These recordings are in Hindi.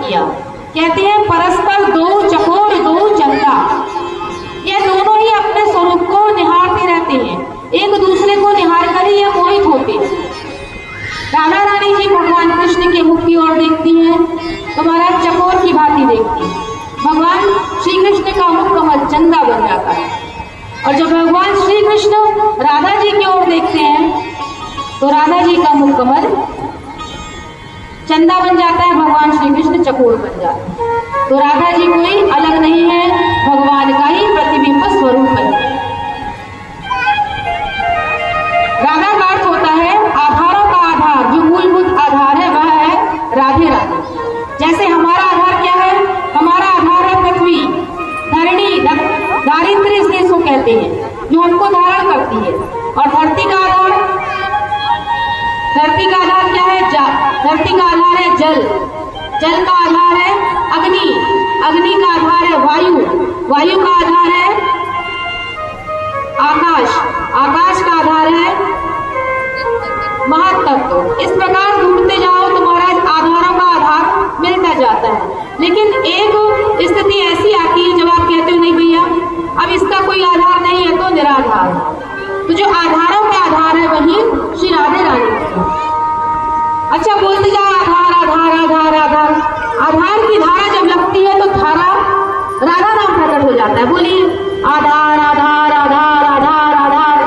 किया। कहते हैं परस्पर दो चकोर दो चंदा, ये दोनों ही अपने स्वरूप को निहारते रहते हैं, एक दूसरे को निहार कर ही ये मोहित होते हैं। राधा रानी जी भगवान कृष्ण के मुख की ओर देखती हैं तो महाराज चकोर की भांति देखती हैं। भगवान श्री कृष्ण का मुख कमल चंदा बन जाता है, और जब भगवान श्री कृष्ण राधा जी की ओर देखते हैं तो राधा जी का मुख कमल चंदा बन जाता है, भगवान श्री कृष्ण चकोर बन जाते हैं। तो राधा जी कोई अलग नहीं है, भगवान का ही प्रतिबिंब स्वरूप है। राधा का अर्थ होता है आधारों का आधार, जो मूलभूत आधार है वह है राधे राधे। जैसे हमारा आधार क्या है, हमारा आधार है पृथ्वी, धरणी, दारिद्र्य इसको कहते हैं, जो हमको धारण करती है। और धरती का आधार क्या है, धरती का आधार है जल, जल का आधार है अग्नि, अग्नि का आधार है वायु, वायु का आधार है आकाश, आकाश का आधार है महातत्व। इस प्रकार ढूंढते जाओ तो महाराज आधारों का आधार मिलता जाता है। लेकिन एक स्थिति ऐसी आती है जब आप कहते हो नहीं भैया अब इसका कोई आधार नहीं है तो निराधार है, तो जो आधारों का आधार है वही श्री राधे रानी। अच्छा बोलते जाओ आधार आधार आधार आधार, आधार की धारा जब लगती है तो धारा राधा नाम प्रकट हो जाता है। बोलिए आधार आधार आधार आधार आधार,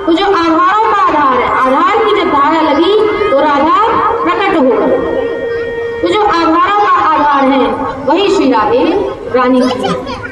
तो जो आधारों का आधार है, आधार की जब धारा लगी तो राधा प्रकट हो गई। तो जो आधारों का आधार है वही श्री राधे रानी है।